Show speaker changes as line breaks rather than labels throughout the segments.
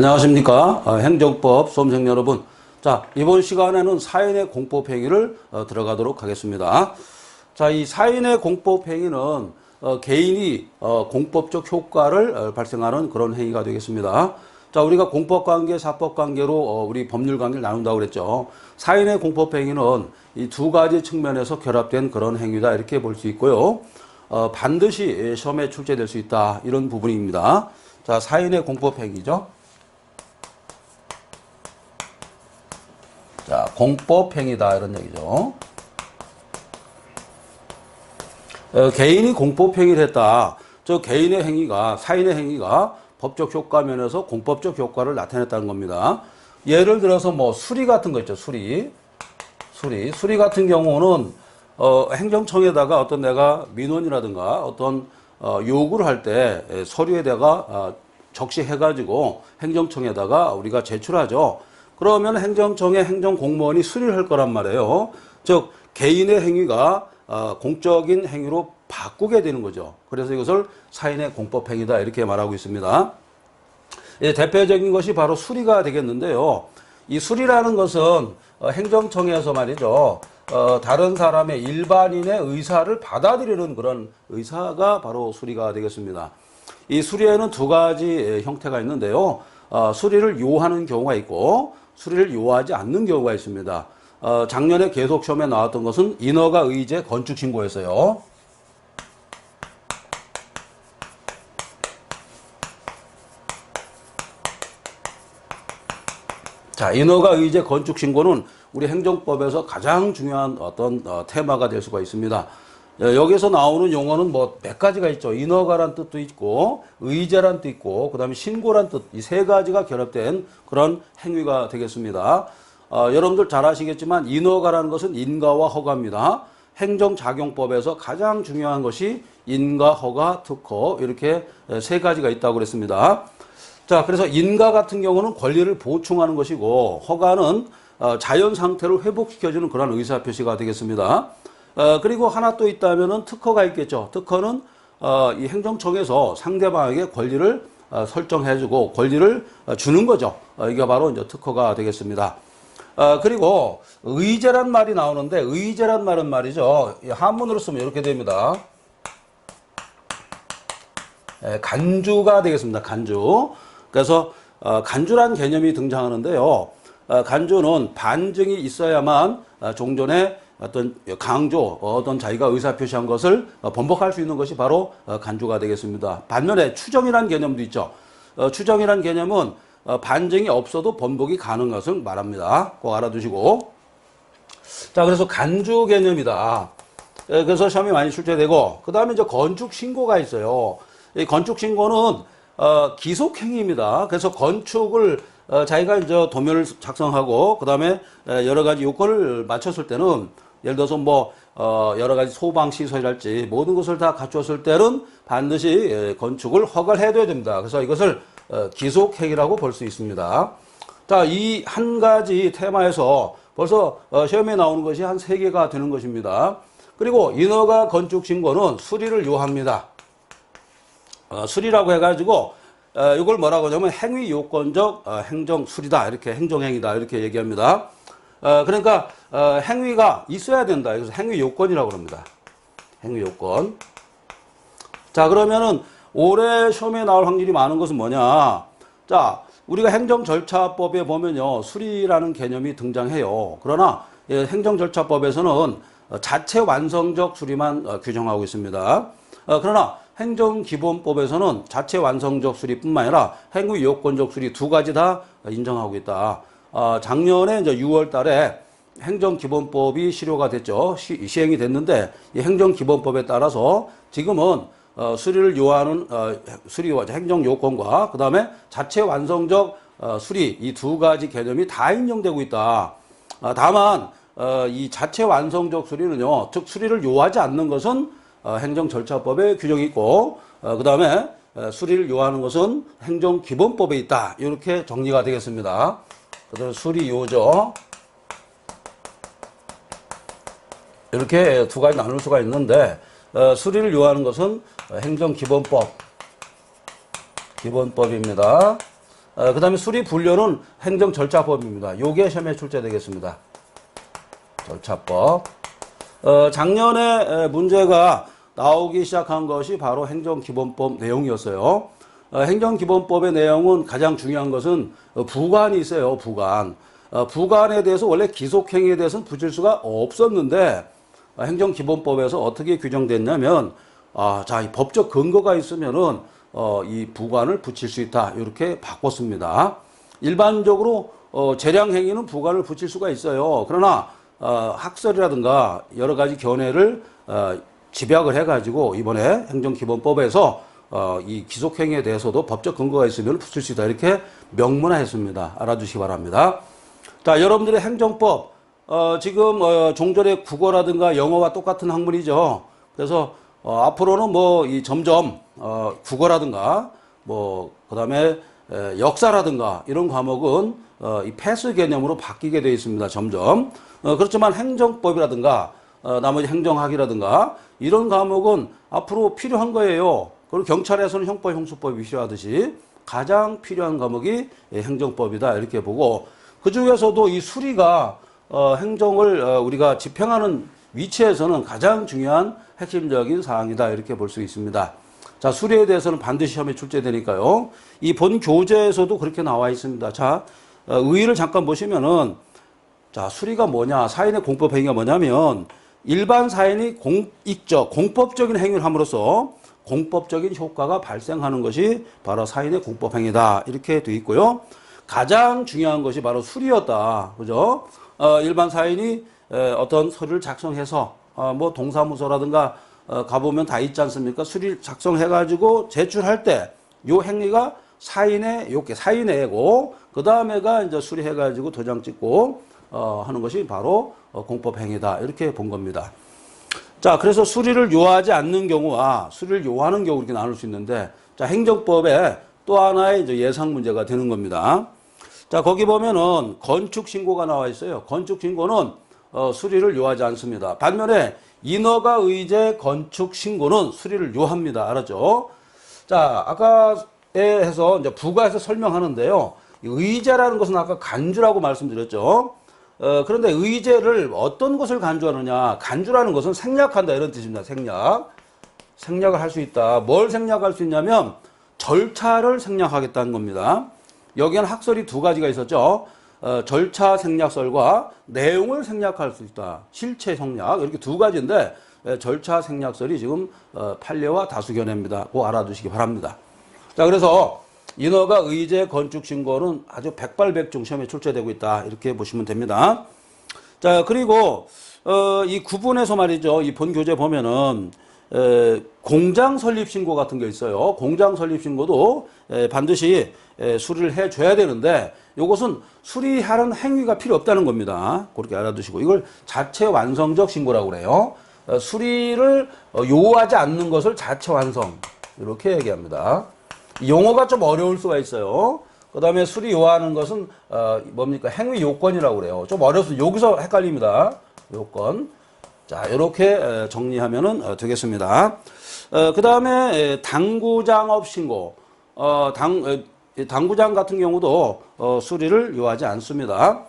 안녕하십니까. 행정법 수험생 여러분. 자, 이번 시간에는 사인의 공법행위를 들어가도록 하겠습니다. 자, 이 사인의 공법행위는 개인이 공법적 효과를 발생하는 그런 행위가 되겠습니다. 자, 우리가 공법관계, 사법관계로 우리 법률관계를 나눈다고 그랬죠. 사인의 공법행위는 이 두 가지 측면에서 결합된 그런 행위다 이렇게 볼 수 있고요. 반드시 시험에 출제될 수 있다 이런 부분입니다. 자, 사인의 공법행위죠. 자, 공법행위다 이런 얘기죠. 개인이 공법행위를 했다. 저 개인의 행위가, 사인의 행위가 법적 효과 면에서 공법적 효과를 나타냈다는 겁니다. 예를 들어서 뭐 수리 같은 거 있죠. 수리 같은 경우는 행정청에다가 어떤 내가 민원이라든가 어떤 요구를 할 때 서류에다가 적시해가지고 행정청에다가 우리가 제출하죠. 그러면 행정청의 행정공무원이 수리를 할 거란 말이에요. 즉 개인의 행위가 공적인 행위로 바꾸게 되는 거죠. 그래서 이것을 사인의 공법행위다 이렇게 말하고 있습니다. 대표적인 것이 바로 수리가 되겠는데요. 이 수리라는 것은 행정청에서 말이죠. 다른 사람의 일반인의 의사를 받아들이는 그런 의사가 바로 수리가 되겠습니다. 이 수리에는 두 가지 형태가 있는데요. 수리를 요하는 경우가 있고 수리를 요하지 않는 경우가 있습니다. 작년에 계속 시험에 나왔던 것은 인허가 의제 건축 신고였어요. 자, 인허가 의제 건축 신고는 우리 행정법에서 가장 중요한 어떤 테마가 될 수가 있습니다. 여기서 나오는 용어는 뭐 몇 가지가 있죠. 인허가란 뜻도 있고 의제란 뜻도 있고 그다음에 신고란 뜻, 이 세 가지가 결합된 그런 행위가 되겠습니다. 여러분들 잘 아시겠지만 인허가라는 것은 인가와 허가입니다. 행정작용법에서 가장 중요한 것이 인가, 허가, 특허 이렇게 세 가지가 있다고 그랬습니다. 자, 그래서 인가 같은 경우는 권리를 보충하는 것이고 허가는 자연 상태를 회복시켜주는 그런 의사표시가 되겠습니다. 그리고 하나 또 있다면은 특허가 있겠죠. 특허는 이 행정청에서 상대방에게 권리를 설정해주고 권리를 주는 거죠. 이게 바로 이제 특허가 되겠습니다. 그리고 의제란 말이 나오는데 의제란 말은 말이죠. 한문으로 쓰면 이렇게 됩니다. 간주가 되겠습니다. 간주. 그래서 간주란 개념이 등장하는데요. 간주는 반증이 있어야만 종전에 어떤 강조, 어떤 자기가 의사표시한 것을 번복할 수 있는 것이 바로 간주가 되겠습니다. 반면에 추정이라는 개념도 있죠. 추정이라는 개념은 반증이 없어도 번복이 가능한 것을 말합니다. 꼭 알아두시고. 자, 그래서 간주 개념이다. 그래서 시험이 많이 출제되고, 그 다음에 이제 건축 신고가 있어요. 이 건축 신고는 기속행위입니다. 그래서 건축을 자기가 이제 도면을 작성하고 그 다음에 여러 가지 요건을 맞췄을 때는 예를 들어서 뭐 여러 가지 소방 시설이랄지 모든 것을 다 갖췄을 때는 반드시 건축을 허가를 해둬야 됩니다. 그래서 이것을 기속행위라고 볼 수 있습니다. 자, 이 한 가지 테마에서 벌써 시험에 나오는 것이 한 3개가 되는 것입니다. 그리고 인허가 건축 신고는 수리를 요합니다. 수리라고 해가지고 이걸 뭐라고 하냐면 행위 요건적 행정 수리다 이렇게 행정행위다 이렇게 얘기합니다. 그러니까 행위가 있어야 된다. 그래서 행위 요건이라고 합니다. 행위 요건. 자, 그러면은 올해 시험에 나올 확률이 많은 것은 뭐냐? 자, 우리가 행정절차법에 보면요 수리라는 개념이 등장해요. 그러나 행정절차법에서는 자체 완성적 수리만 규정하고 있습니다. 그러나 행정기본법에서는 자체 완성적 수리뿐만 아니라 행위 요건적 수리 두 가지 다 인정하고 있다. 작년에 이제 6월 달에 행정기본법이 실효가 됐죠. 시행이 됐는데 이 행정기본법에 따라서 지금은 수리를 요하는 수리와 행정 요건과 그다음에 자체 완성적 수리 이 두 가지 개념이 다 인정되고 있다. 다만 이 자체 완성적 수리는요. 즉 수리를 요하지 않는 것은 행정절차법에 규정이 있고 그 다음에 수리를 요하는 것은 행정기본법에 있다. 이렇게 정리가 되겠습니다. 그래서 수리요죠. 이렇게 두 가지 나눌 수가 있는데 수리를 요하는 것은 행정기본법입니다. 그 다음에 수리 분류는 행정절차법입니다. 요게 시험에 출제되겠습니다. 절차법. 작년에 문제가 나오기 시작한 것이 바로 행정기본법 내용이었어요. 행정기본법의 내용은 가장 중요한 것은 부관이 있어요. 부관. 부관에 대해서 원래 기속행위에 대해서는 붙일 수가 없었는데 행정기본법에서 어떻게 규정됐냐면 자, 이 법적 근거가 있으면은 이 부관을 붙일 수 있다. 이렇게 바꿨습니다. 일반적으로 재량행위는 부관을 붙일 수가 있어요. 그러나 학설이라든가 여러 가지 견해를 집약을 해가지고 이번에 행정기본법에서 이 기속행위에 대해서도 법적 근거가 있으면 붙일 수 있다. 이렇게 명문화했습니다. 알아두시기 바랍니다. 자, 여러분들의 행정법 지금 종전의 국어라든가 영어와 똑같은 학문이죠. 그래서 앞으로는 뭐 이 점점 국어라든가 뭐 그다음에 역사라든가 이런 과목은 이 패스 개념으로 바뀌게 되어 있습니다. 점점. 그렇지만 행정법이라든가 나머지 행정학이라든가 이런 과목은 앞으로 필요한 거예요. 그리고 경찰에서는 형법, 형수법이 필요하듯이 가장 필요한 과목이 행정법이다. 이렇게 보고 그 중에서도 이 수리가 행정을 우리가 집행하는 위치에서는 가장 중요한 핵심적인 사항이다. 이렇게 볼 수 있습니다. 자, 수리에 대해서는 반드시 시험에 출제되니까요. 이 본 교재에서도 그렇게 나와 있습니다. 자, 의의를 잠깐 보시면은 자, 수리가 뭐냐, 사인의 공법 행위가 뭐냐면 일반 사인이 공법적인 행위를 함으로써 공법적인 효과가 발생하는 것이 바로 사인의 공법 행위다. 이렇게 되어 있고요. 가장 중요한 것이 바로 수리였다. 그죠? 일반 사인이 어떤 서류를 작성해서 뭐 동사무소라든가 가보면 다 있지 않습니까? 수리를 작성해가지고 제출할 때 요 행위가 사인회고 그 다음에가 이제 수리해가지고 도장 찍고 하는 것이 바로 공법 행위다. 이렇게 본 겁니다. 자, 그래서 수리를 요하지 않는 경우와 수리를 요하는 경우 이렇게 나눌 수 있는데, 자, 행정법에 또 하나의 이제 예상 문제가 되는 겁니다. 자, 거기 보면은 건축 신고가 나와 있어요. 건축 신고는 수리를 요하지 않습니다. 반면에 인허가 의제 건축 신고는 수리를 요합니다. 알았죠? 자, 아까에 해서 이제 부가에서 설명하는데요. 의제라는 것은 아까 간주라고 말씀드렸죠. 그런데 의제를 어떤 것을 간주하느냐. 간주라는 것은 생략한다 이런 뜻입니다. 생략을 할 수 있다. 뭘 생략할 수 있냐면 절차를 생략하겠다는 겁니다. 여기에는 학설이 두 가지가 있었죠. 절차 생략설과 내용을 생략할 수 있다. 실체 생략 이렇게 두 가지인데 절차 생략설이 지금 판례와 다수견해입니다. 그거 알아두시기 바랍니다. 자, 그래서 인허가 의제 건축 신고는 아주 백발백중 시험에 출제되고 있다. 이렇게 보시면 됩니다. 자, 그리고 이 구분에서 말이죠. 이 본 교재 보면은 공장 설립 신고 같은 게 있어요. 공장 설립 신고도 반드시 수리를 해줘야 되는데 이것은 수리하는 행위가 필요 없다는 겁니다. 그렇게 알아두시고 이걸 자체 완성적 신고라고 그래요. 수리를 요하지 않는 것을 자체 완성 이렇게 얘기합니다. 용어가 좀 어려울 수가 있어요. 그 다음에 수리 요하는 것은 뭡니까? 행위 요건이라고 그래요. 좀 어렵습니다. 여기서 헷갈립니다. 요건. 자, 이렇게 정리하면 되겠습니다. 그 다음에 당구장업 신고. 당구장 같은 경우도 수리를 요하지 않습니다.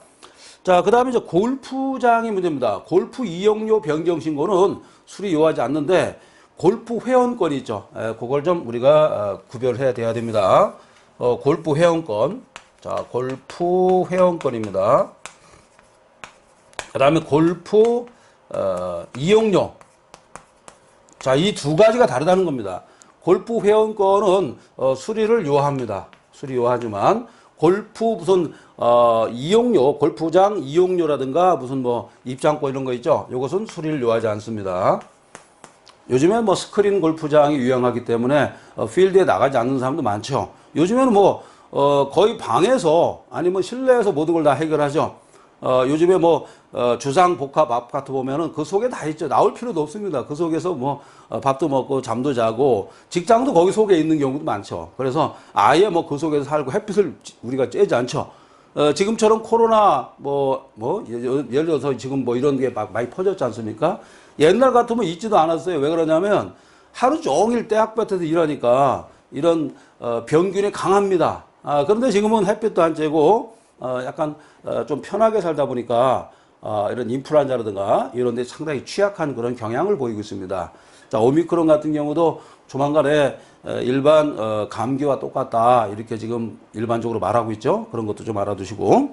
자, 그 다음에 이제 골프장이 문제입니다. 골프 이용료 변경 신고는 수리 요하지 않는데 골프 회원권이 있죠. 그걸 좀 우리가 구별해야 돼야 됩니다. 골프 회원권. 자, 골프 회원권입니다. 그 다음에 골프 이용료. 자, 이 두 가지가 다르다는 겁니다. 골프 회원권은 수리를 요합니다. 수리 요하지만 골프 무슨 이용료, 골프장 이용료라든가 무슨 뭐 입장권 이런 거 있죠. 이것은 수리를 요하지 않습니다. 요즘에 뭐 스크린 골프장이 유행하기 때문에 필드에 나가지 않는 사람도 많죠. 요즘에는 뭐 거의 방에서 아니면 실내에서 모든 걸 다 해결하죠. 요즘에 뭐 주상 복합 아파트 보면은 그 속에 다 있죠. 나올 필요도 없습니다. 그 속에서 뭐 밥도 먹고 잠도 자고 직장도 거기 속에 있는 경우도 많죠. 그래서 아예 뭐 그 속에서 살고 햇빛을 우리가 쬐지 않죠. 지금처럼 코로나 예를 들어서 지금 뭐 이런 게 막 많이 퍼졌지 않습니까? 옛날 같으면 있지도 않았어요. 왜 그러냐면 하루 종일 떼학볕에서 일하니까 이런 병균이 강합니다. 그런데 지금은 햇빛도 안 쬐고 약간 좀 편하게 살다 보니까 이런 인플루엔자라든가 이런 데 상당히 취약한 그런 경향을 보이고 있습니다. 자, 오미크론 같은 경우도 조만간에 일반 감기와 똑같다 이렇게 지금 일반적으로 말하고 있죠. 그런 것도 좀 알아두시고.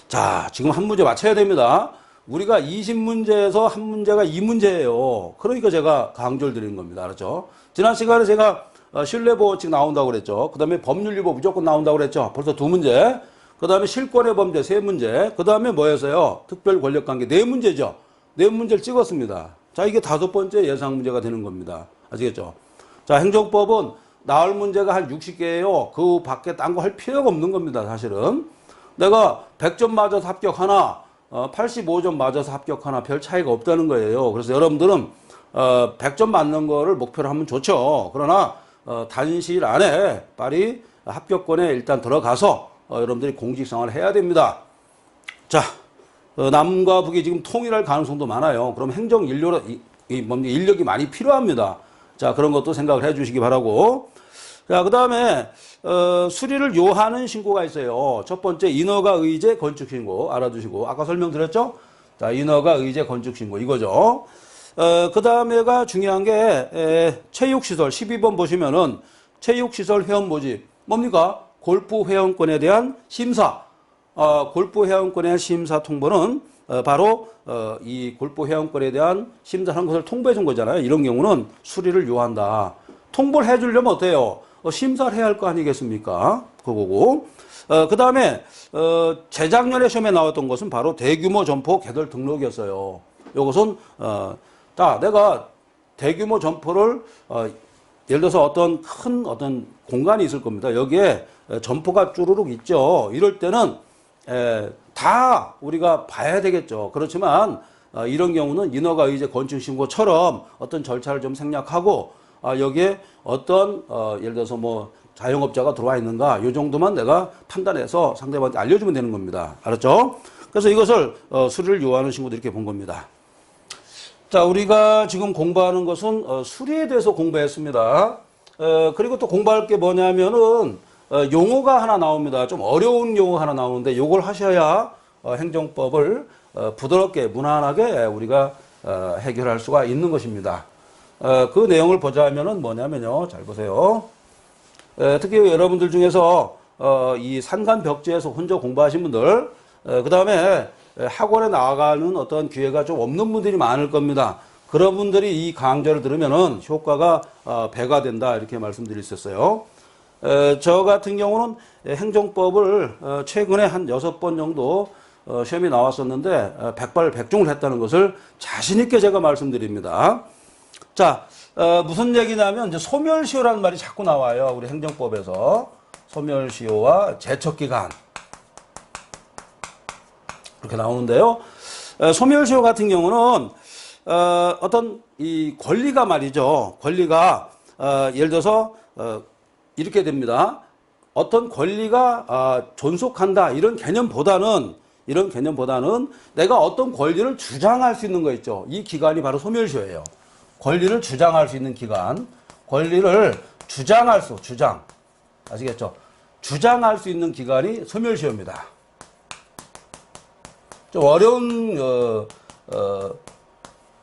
자, 지금 한 문제 맞춰야 됩니다. 우리가 20문제에서 한 문제가 2문제예요. 그러니까 제가 강조를 드리는 겁니다. 알았죠? 지난 시간에 제가 신뢰보호칙 나온다고 그랬죠. 그 다음에 법률위법 무조건 나온다고 그랬죠. 벌써 2문제. 그 다음에 실권의 범죄 3문제. 그 다음에 뭐였어요? 특별 권력관계 4문제죠. 4문제를 찍었습니다. 자, 이게 5번째 예상 문제가 되는 겁니다. 아시겠죠? 자, 행정법은 나올 문제가 한 60개예요. 그 밖에 딴 거 할 필요가 없는 겁니다. 사실은. 내가 100점 맞아서 합격하나 85점 맞아서 합격하나 별 차이가 없다는 거예요. 그래서 여러분들은 100점 맞는 거를 목표로 하면 좋죠. 그러나 단시일 안에 빨리 합격권에 일단 들어가서 여러분들이 공직생활을 해야 됩니다. 자, 남과 북이 지금 통일할 가능성도 많아요. 그럼 행정 인력이 많이 필요합니다. 자, 그런 것도 생각을 해 주시기 바라고. 자, 그 다음에 수리를 요하는 신고가 있어요. 첫 번째 인허가 의제 건축 신고 알아두시고, 아까 설명드렸죠? 자, 인허가 의제 건축 신고 이거죠. 그 다음에가 중요한 게 체육시설 12번 보시면은 체육시설 회원 모집 뭡니까? 골프 회원권에 대한 심사. 골프 회원권에 대한 심사 통보는 바로 이 골프 회원권에 대한 심사하는 것을 통보해 준 거잖아요. 이런 경우는 수리를 요한다. 통보를 해 주려면 어때요? 심사를 해야 할 거 아니겠습니까? 그거고. 그 다음에 재작년에 시험에 나왔던 것은 바로 대규모 점포 개설 등록이었어요. 이것은 내가 대규모 점포를 예를 들어서 어떤 큰 어떤 공간이 있을 겁니다. 여기에 점포가 쭈루룩 있죠. 이럴 때는 다 우리가 봐야 되겠죠. 그렇지만 이런 경우는 인허가 의제 건축 신고처럼 어떤 절차를 좀 생략하고 여기에 어떤 예를 들어서 뭐 자영업자가 들어와 있는가 이 정도만 내가 판단해서 상대방한테 알려주면 되는 겁니다. 알았죠? 그래서 이것을 수리를 요하는 신고도 이렇게 본 겁니다. 자, 우리가 지금 공부하는 것은 수리에 대해서 공부했습니다. 그리고 또 공부할 게 뭐냐면은 용어가 하나 나옵니다. 좀 어려운 용어가 하나 나오는데 이걸 하셔야 행정법을 부드럽게 무난하게 우리가 해결할 수가 있는 것입니다. 그 내용을 보자면은 뭐냐면요. 잘 보세요. 특히 여러분들 중에서 이 산간벽지에서 혼자 공부하신 분들, 그 다음에 학원에 나가는 어떤 기회가 좀 없는 분들이 많을 겁니다. 그런 분들이 이 강좌를 들으면은 효과가 배가 된다 이렇게 말씀드릴 수 있어요. 저 같은 경우는 행정법을 최근에 한 6번 정도 시험이 나왔었는데 백발백중을 했다는 것을 자신 있게 제가 말씀드립니다. 자, 무슨 얘기냐면 이제 소멸시효라는 말이 자꾸 나와요. 우리 행정법에서 소멸시효와 제척기간 이렇게 나오는데요. 소멸시효 같은 경우는 어떤 이 권리가 말이죠. 권리가 예를 들어서 이렇게 됩니다. 어떤 권리가 존속한다 이런 개념보다는 내가 어떤 권리를 주장할 수 있는 거 있죠. 이 기간이 바로 소멸시효예요. 권리를 주장할 수 있는 기간, 권리를 주장 아시겠죠? 주장할 수 있는 기간이 소멸시효입니다. 좀 어려운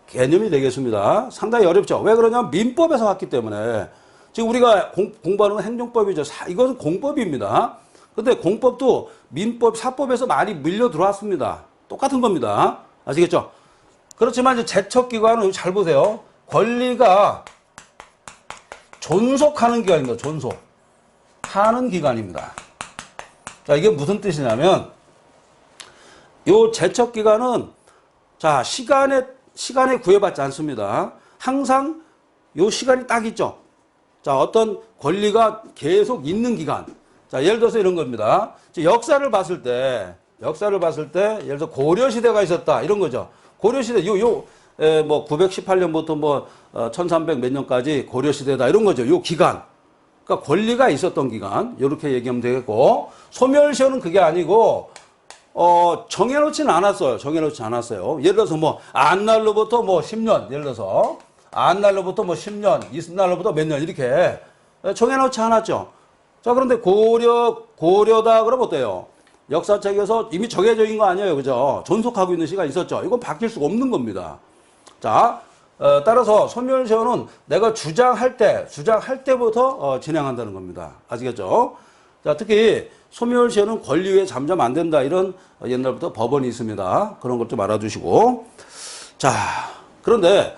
개념이 되겠습니다. 상당히 어렵죠. 왜 그러냐면 민법에서 왔기 때문에 지금 우리가 공부하는 건 행정법이죠. 이것은 공법입니다. 근데 공법도 민법, 사법에서 많이 밀려 들어왔습니다. 똑같은 겁니다. 아시겠죠? 그렇지만 이제 제척기관은 잘 보세요. 권리가 존속하는 기간입니다. 존속하는 기간입니다. 자, 이게 무슨 뜻이냐면 요 제척기간은 자, 시간에 구애받지 않습니다. 항상 요 시간이 딱 있죠. 자, 어떤 권리가 계속 있는 기간. 자, 예를 들어서 이런 겁니다. 역사를 봤을 때, 예를 들어 고려시대가 있었다. 이런 거죠. 고려시대, 뭐, 918년부터 뭐, 1300 몇 년까지 고려시대다. 이런 거죠. 요 기간. 그러니까 권리가 있었던 기간. 요렇게 얘기하면 되겠고, 소멸시효는 그게 아니고, 정해놓지는 않았어요. 예를 들어서 뭐, 안날로부터 뭐 10년. 예를 들어서, 안날로부터 뭐 10년, 이튿날로부터 몇 년. 이렇게 정해놓지 않았죠. 자, 그런데 고려다 그러면 어때요? 역사책에서 이미 정해져 있는 거 아니에요. 그죠? 존속하고 있는 시간이 있었죠. 이건 바뀔 수가 없는 겁니다. 자, 따라서 소멸시효는 내가 주장할 때부터 진행한다는 겁니다. 아시겠죠? 자, 특히 소멸시효는 권리에 잠잠 안 된다. 이런 옛날부터 법원이 있습니다. 그런 것 좀 알아두시고. 자, 그런데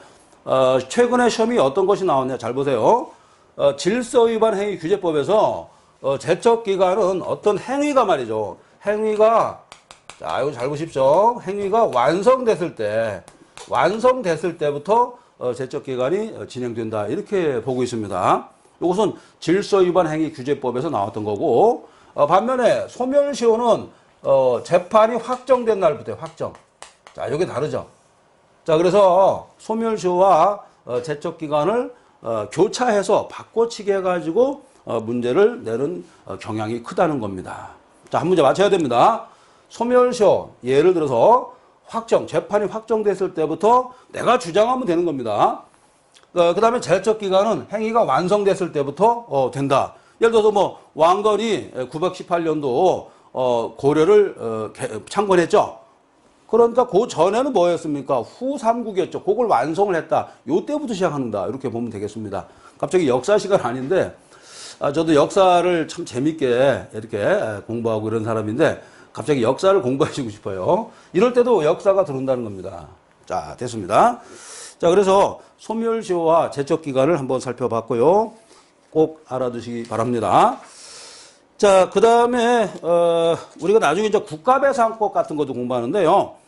최근에 시험이 어떤 것이 나왔냐? 잘 보세요. 질서위반 행위 규제법에서 제척기간은 어떤 행위가 말이죠. 행위가, 자, 이거 잘 보십시오. 행위가 완성됐을 때부터 제척기간이 진행된다. 이렇게 보고 있습니다. 이것은 질서위반 행위 규제법에서 나왔던 거고, 반면에 소멸시효는 재판이 확정된 날부터 확정. 자, 이게 다르죠. 자, 그래서 소멸시효와 제척기간을 교차해서 바꿔치기 해가지고 문제를 내는 경향이 크다는 겁니다. 자, 한 문제 맞춰야 됩니다. 소멸시효, 예를 들어서 재판이 확정됐을 때부터 내가 주장하면 되는 겁니다. 그 다음에 제척기간은 행위가 완성됐을 때부터 된다. 예를 들어서 뭐 왕건이 918년도 고려를 창건했죠. 그러니까 그 전에는 뭐였습니까? 후삼국이었죠. 그걸 완성을 했다. 요때부터 시작한다. 이렇게 보면 되겠습니다. 갑자기 역사 시간 아닌데, 저도 역사를 참 재밌게 이렇게 공부하고 이런 사람인데, 갑자기 역사를 공부하시고 싶어요. 이럴 때도 역사가 들어온다는 겁니다. 자, 됐습니다. 자, 그래서 소멸시효와 제척기간을 한번 살펴봤고요. 꼭 알아두시기 바랍니다. 자, 그 다음에, 우리가 나중에 이제 국가배상법 같은 것도 공부하는데요.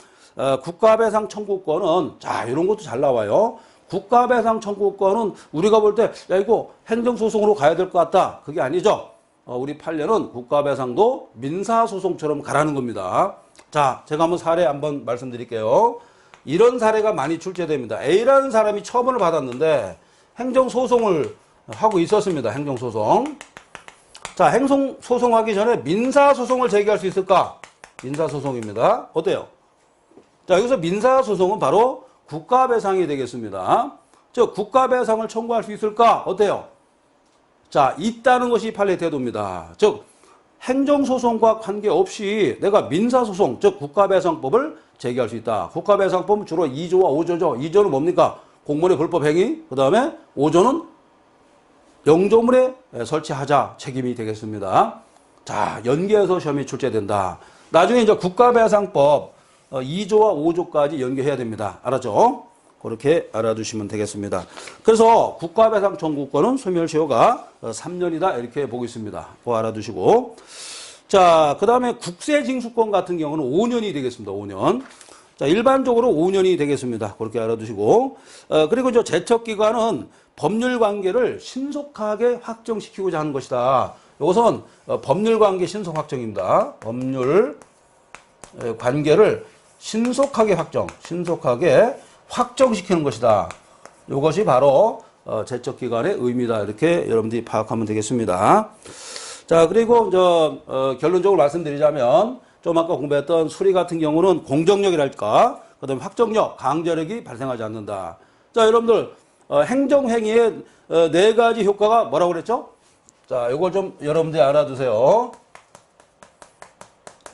국가배상 청구권은, 자, 이런 것도 잘 나와요. 국가배상 청구권은 우리가 볼 때, 야, 이거 행정소송으로 가야 될 것 같다. 그게 아니죠. 우리 판례는 국가배상도 민사소송처럼 가라는 겁니다. 자, 제가 사례 한번 말씀드릴게요. 이런 사례가 많이 출제됩니다. A라는 사람이 처분을 받았는데, 행정소송을 하고 있었습니다. 행정소송. 자, 행정소송하기 전에 민사소송을 제기할 수 있을까? 민사소송입니다. 어때요? 자, 여기서 민사소송은 바로 국가배상이 되겠습니다. 즉, 국가배상을 청구할 수 있을까? 어때요? 자, 있다는 것이 판례 태도입니다. 즉, 행정소송과 관계없이 내가 민사소송, 즉, 국가배상법을 제기할 수 있다. 국가배상법은 주로 2조와 5조죠. 2조는 뭡니까? 공무원의 불법행위. 그 다음에 5조는 영조물에 설치하자 책임이 되겠습니다. 자, 연계해서 시험이 출제된다. 나중에 이제 국가배상법 2조와 5조까지 연계해야 됩니다. 알았죠? 그렇게 알아두시면 되겠습니다. 그래서 국가배상 청구권은 소멸시효가 3년이다. 이렇게 보고 있습니다. 그거 알아두시고. 자, 그 다음에 국세징수권 같은 경우는 5년이 되겠습니다. 5년. 자, 일반적으로 5년이 되겠습니다. 그렇게 알아두시고. 그리고 이제 제척기간은 법률 관계를 신속하게 확정시키고자 하는 것이다. 이것은 법률 관계 신속 확정입니다. 법률 관계를 신속하게 확정시키는 것이다. 이것이 바로 제척기간의 의미다. 이렇게 여러분들이 파악하면 되겠습니다. 자, 그리고 결론적으로 말씀드리자면 좀 아까 공부했던 수리 같은 경우는 공정력이랄까, 그 다음에 확정력, 강제력이 발생하지 않는다. 자, 여러분들 행정행위의 4가지 효과가 뭐라고 그랬죠? 자, 이걸 좀 여러분들이 알아두세요.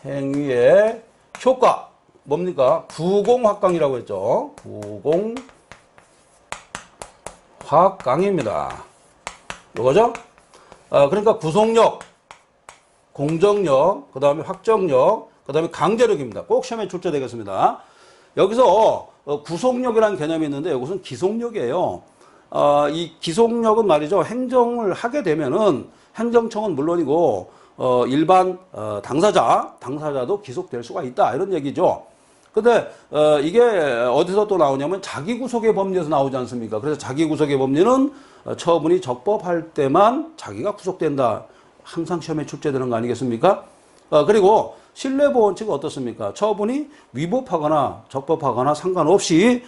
행위의 효과 뭡니까? 부공확강이라고 했죠. 부공확강입니다. 이거죠? 그러니까 구속력, 공정력, 그 다음에 확정력, 그 다음에 강제력입니다. 꼭 시험에 출제되겠습니다. 여기서 구속력이라는 개념이 있는데 이것은 기속력이에요. 이 기속력은 말이죠. 행정을 하게 되면은 행정청은 물론이고 일반 당사자도 기속될 수가 있다. 이런 얘기죠. 근데 이게 어디서 또 나오냐면 자기구속의 법리에서 나오지 않습니까? 그래서 자기구속의 법리는 처분이 적법할 때만 자기가 구속된다. 항상 시험에 출제되는 거 아니겠습니까? 그리고 신뢰보호 원칙은 어떻습니까? 처분이 위법하거나 적법하거나 상관없이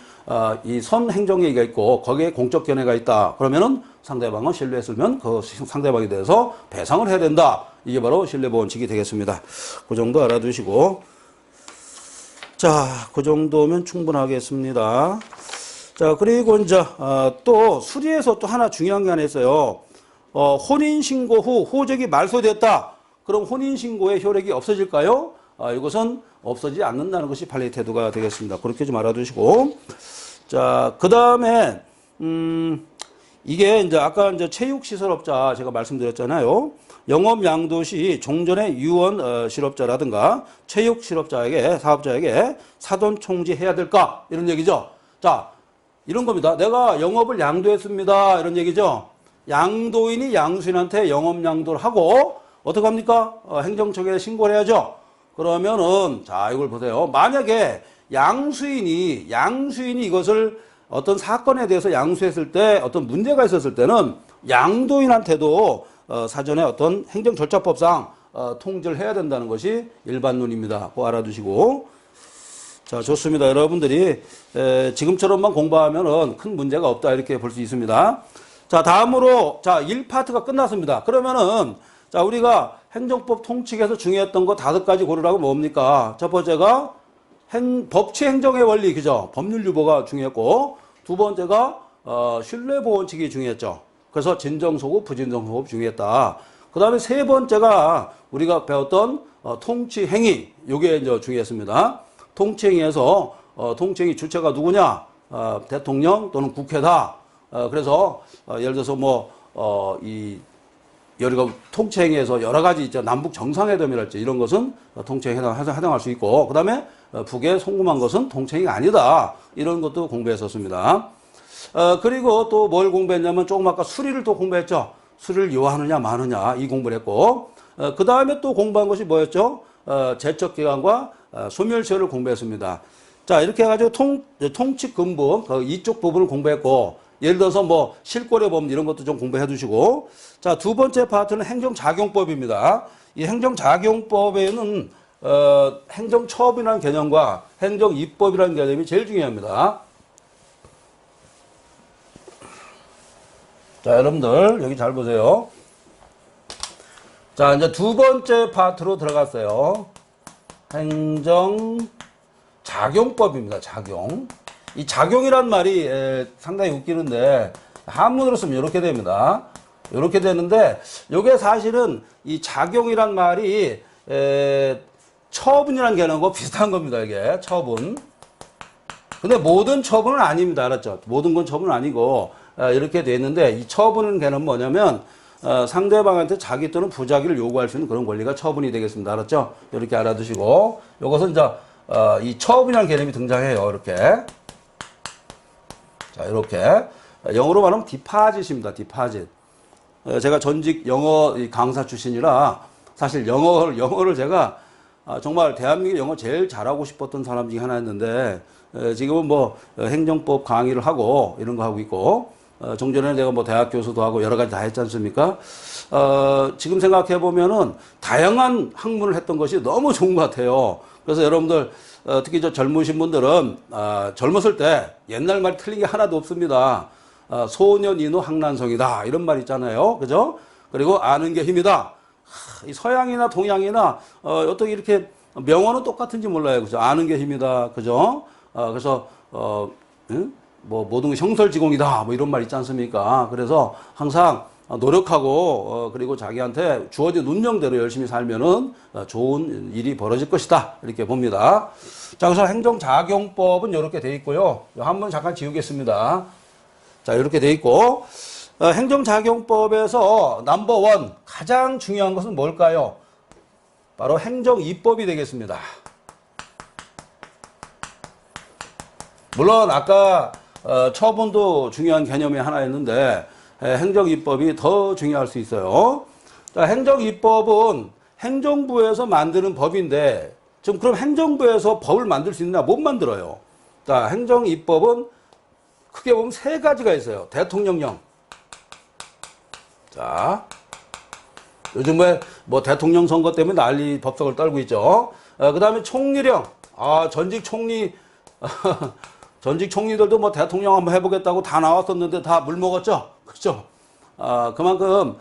이 선행정행위가 있고 거기에 공적 견해가 있다. 그러면은 상대방은 신뢰했으면 그 상대방에 대해서 배상을 해야 된다. 이게 바로 신뢰보호 원칙이 되겠습니다. 그 정도 알아두시고. 자, 그 정도면 충분하겠습니다. 자, 그리고 이제 또 수리에서 또 하나 중요한 게 하나 있어요. 혼인신고 후 호적이 말소됐다. 그럼 혼인신고의 효력이 없어질까요? 이것은 없어지지 않는다는 것이 판례의 태도가 되겠습니다. 그렇게 좀 알아두시고. 자, 그 다음에, 이게 이제 아까 이제 체육시설업자 제가 말씀드렸잖아요. 영업 양도시 종전의 유언 실업자라든가 체육 실업자에게 사업자에게 사돈 총지해야 될까 이런 얘기죠. 자, 이런 겁니다. 내가 영업을 양도했습니다. 이런 얘기죠. 양도인이 양수인한테 영업 양도를 하고 어떻게 합니까? 행정처에 신고를 해야죠. 그러면은 자, 이걸 보세요. 만약에 양수인이 이것을 어떤 사건에 대해서 양수했을 때 어떤 문제가 있었을 때는 양도인한테도 사전에 어떤 행정 절차법상 통지를 해야 된다는 것이 일반론입니다. 그거 알아두시고. 자, 좋습니다. 여러분들이 지금처럼만 공부하면은 큰 문제가 없다 이렇게 볼 수 있습니다. 자, 다음으로 자, 1파트가 끝났습니다. 그러면은 자, 우리가 행정법 통칙에서 중요했던 거 5가지 고르라고 뭡니까? 첫 번째가 법치 행정의 원리, 그죠? 법률 유보가 중요했고, 두 번째가 신뢰보원칙이 중요했죠. 그래서 진정소급, 부진정소급 중요했다. 그 다음에 세 번째가 우리가 배웠던 통치행위, 요게 이제 중요했습니다. 통치행위에서 통치행위 주체가 누구냐? 대통령 또는 국회다. 그래서 예를 들어서 여리가 통치행위에서 여러 가지 있죠. 남북 정상회담이랄지 이런 것은 통치행위에 해당할 수 있고, 그 다음에 북에 송금한 것은 통치행위가 아니다. 이런 것도 공부했었습니다. 그리고 또 뭘 공부했냐면 조금 아까 수리를 또 공부했죠. 수리를 요하느냐 마느냐 이 공부를 했고, 그 다음에 또 공부한 것이 뭐였죠? 제척기간과 소멸시효를 공부했습니다. 자, 이렇게 해가지고 통칙 근본 이쪽 부분을 공부했고, 예를 들어서 실권의 범 이런 것도 좀 공부해 두시고. 자, 두 번째 파트는 행정작용법입니다. 이 행정작용법에는 행정처분이라는 개념과 행정입법이라는 개념이 제일 중요합니다. 자, 여러분들 여기 잘 보세요. 자, 이제 두 번째 파트로 들어갔어요. 행정작용법입니다. 작용. 이 작용이란 말이 상당히 웃기는데 한문으로 쓰면 이렇게 됩니다. 이렇게 되는데 이게 사실은 이 작용이란 말이 처분이라는 개념과 비슷한 겁니다. 이게 처분. 근데 모든 처분은 아닙니다. 알았죠? 모든 건 처분은 아니고 이렇게 돼 있는데 이 처분은 개념은 뭐냐면 상대방한테 자기 또는 부자기를 요구할 수 있는 그런 권리가 처분이 되겠습니다. 알았죠? 이렇게 알아두시고 이것은 이제 이 처분이라는 개념이 등장해요. 이렇게. 자, 이렇게. 영어로 말하면 디파짓입니다. 디파짓. 제가 전직 영어 강사 출신이라 사실 영어를 제가 정말 대한민국 영어 제일 잘하고 싶었던 사람 중에 하나였는데 지금은 행정법 강의를 하고 이런 거 하고 있고 종전에 내가 대학 교수도 하고 여러 가지 다 했지 않습니까? 지금 생각해 보면은 다양한 학문을 했던 것이 너무 좋은 것 같아요. 그래서 여러분들 특히 저 젊으신 분들은 젊었을 때 옛날 말 틀린 게 하나도 없습니다. 소년인후 학난성이다 이런 말 있잖아요. 그죠? 그리고 아는 게 힘이다. 이 서양이나 동양이나 어떻게 이렇게 명언은 똑같은지 몰라요. 그죠? 아는 게 힘이다. 그죠? 그래서 모든 게 형설지공이다. 이런 말 있지 않습니까? 그래서 항상 노력하고 그리고 자기한테 주어진 운명대로 열심히 살면은 좋은 일이 벌어질 것이다. 이렇게 봅니다. 자, 그래서 행정작용법은 이렇게 돼 있고요. 한번 잠깐 지우겠습니다. 자, 이렇게 돼 있고 행정작용법에서 넘버 1 가장 중요한 것은 뭘까요? 바로 행정입법이 되겠습니다. 물론 아까 처분도 중요한 개념이 하나였는데 행정입법이 더 중요할 수 있어요. 자, 행정입법은 행정부에서 만드는 법인데 지금 그럼 행정부에서 법을 만들 수 있느냐? 못 만들어요. 자, 행정입법은 크게 보면 3가지가 있어요. 대통령령. 자, 요즘에 대통령 선거 때문에 난리 법석을 떨고 있죠. 그 다음에 총리령. 전직 총리 전직 총리들도 대통령 한번 해보겠다고 다 나왔었는데 다 물먹었죠. 그렇죠? 그만큼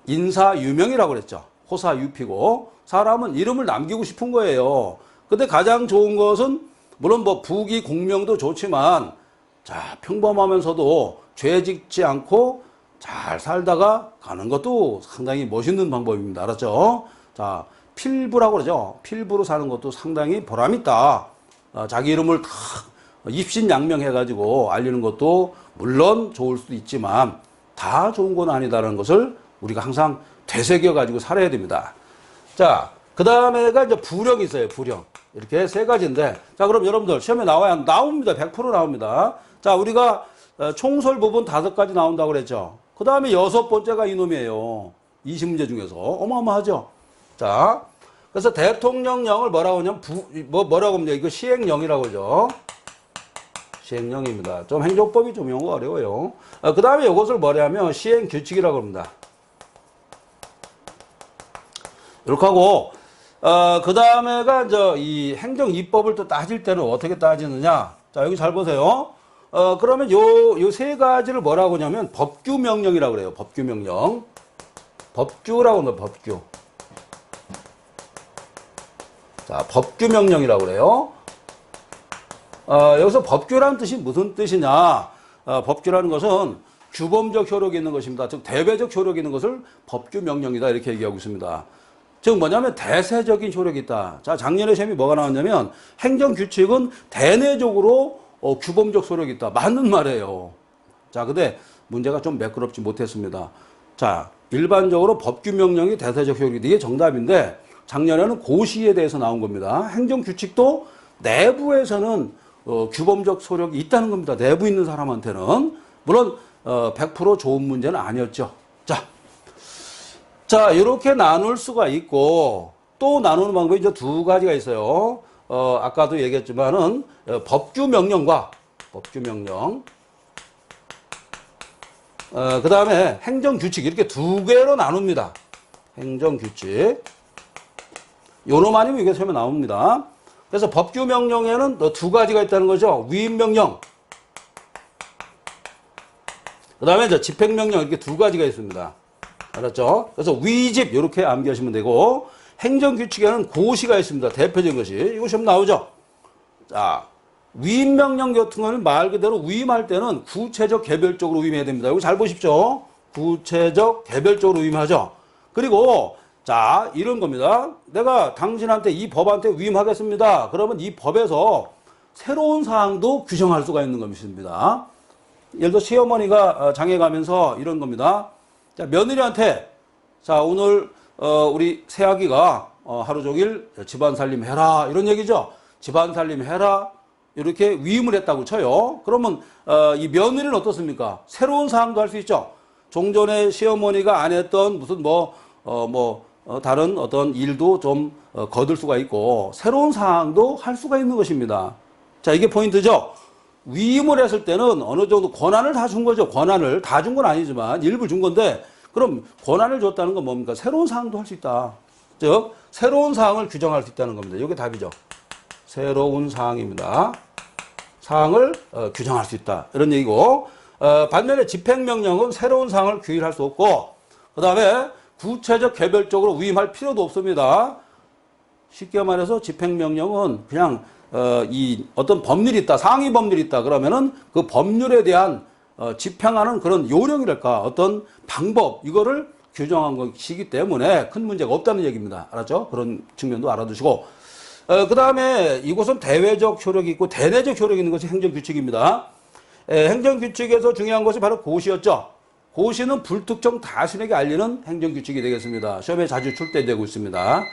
인사유명이라고 그랬죠. 호사유피고 사람은 이름을 남기고 싶은 거예요. 근데 가장 좋은 것은 물론 부귀 공명도 좋지만 자, 평범하면서도 죄 짓지 않고 잘 살다가 가는 것도 상당히 멋있는 방법입니다. 알았죠? 자, 필부라고 그러죠. 필부로 사는 것도 상당히 보람있다. 자기 이름을 다 입신양명해가지고 알리는 것도 물론 좋을 수도 있지만 다 좋은 건 아니다라는 것을 우리가 항상 되새겨가지고 살아야 됩니다. 자, 그 다음에가 이제 부령이 있어요. 부령. 이렇게 세 가지인데, 자, 그럼 여러분들 시험에 나옵니다. 100% 나옵니다. 자, 우리가 총설 부분 5가지 나온다고 그랬죠. 그 다음에 6번째가 이놈이에요. 20문제 중에서. 어마어마하죠. 자, 그래서 대통령령을 뭐라고 하냐면, 뭐라고 하면 이거 시행령이라고 하죠. 시행령입니다. 좀 행정법이 좀 용어가 어려워요. 그 다음에 이것을 뭐냐면 시행규칙이라고 합니다. 이렇게 하고, 그 다음에가 이제 이 행정입법을 또 따질 때는 어떻게 따지느냐. 자, 여기 잘 보세요. 그러면 요 세 가지를 뭐라고 하냐면 법규명령이라고 그래요. 법규명령. 법규라고 합니다. 법규. 자, 법규명령이라고 그래요. 여기서 법규라는 뜻이 무슨 뜻이냐. 법규라는 것은 규범적 효력이 있는 것입니다. 즉, 대외적 효력이 있는 것을 법규명령이다. 이렇게 얘기하고 있습니다. 즉, 뭐냐면 대세적인 효력이 있다. 자, 작년에 시험이 뭐가 나왔냐면 행정규칙은 대내적으로 규범적 효력이 있다. 맞는 말이에요. 자, 근데 문제가 좀 매끄럽지 못했습니다. 자, 일반적으로 법규명령이 대세적 효력이 이게 정답인데 작년에는 고시에 대해서 나온 겁니다. 행정규칙도 내부에서는 규범적 효력이 있다는 겁니다. 내부 있는 사람한테는. 물론 100% 좋은 문제는 아니었죠. 자, 이렇게 나눌 수가 있고 또 나누는 방법이 이제 2가지가 있어요. 아까도 얘기했지만은 법규명령과 법규명령, 그 다음에 행정규칙 이렇게 2개로 나눕니다. 행정규칙. 요놈 아니면 이게 시험에 나옵니다. 그래서 법규명령에는 2가지가 있다는 거죠. 위임명령. 그 다음에 이제 집행명령 이렇게 2가지가 있습니다. 알았죠? 그래서 위집 이렇게 암기하시면 되고 행정규칙에는 고시가 있습니다. 대표적인 것이. 이거 시험 나오죠? 자, 위임명령 같은 거는 말 그대로 위임할 때는 구체적 개별적으로 위임해야 됩니다. 이거 잘 보십시오. 구체적 개별적으로 위임하죠. 그리고 자, 이런 겁니다. 내가 당신한테 이 법한테 위임하겠습니다. 그러면 이 법에서 새로운 사항도 규정할 수가 있는 것입니다. 예를 들어 시어머니가 장에 가면서 이런 겁니다. 자, 며느리한테 자, 오늘 우리 새아기가 하루 종일 집안 살림 해라 이런 얘기죠. 집안 살림 해라 이렇게 위임을 했다고 쳐요. 그러면 이 며느리는 어떻습니까? 새로운 사항도 할 수 있죠. 종전에 시어머니가 안 했던 무슨 다른 어떤 일도 좀 거둘 수가 있고 새로운 사항도 할 수가 있는 것입니다. 자, 이게 포인트죠. 위임을 했을 때는 어느 정도 권한을 다 준 거죠. 권한을 다 준 건 아니지만 일부 준 건데 그럼 권한을 줬다는 건 뭡니까? 새로운 사항도 할 수 있다. 즉 새로운 사항을 규정할 수 있다는 겁니다. 이게 답이죠. 새로운 사항입니다. 사항을 규정할 수 있다. 이런 얘기고 반면에 집행명령은 새로운 사항을 규율할 수 없고 그 다음에 구체적 개별적으로 위임할 필요도 없습니다. 쉽게 말해서 집행명령은 그냥 이 어떤 법률이 있다, 상위 법률이 있다 그러면은 그 법률에 대한 집행하는 그런 요령이랄까 어떤 방법 이거를 규정한 것이기 때문에 큰 문제가 없다는 얘기입니다. 알았죠? 그런 측면도 알아두시고 그 다음에 이것은 대외적 효력이 있고 대내적 효력이 있는 것이 행정규칙입니다. 행정규칙에서 중요한 것이 바로 고시였죠. 고시는 불특정 다수에게 알리는 행정규칙이 되겠습니다. 시험에 자주 출제되고 있습니다.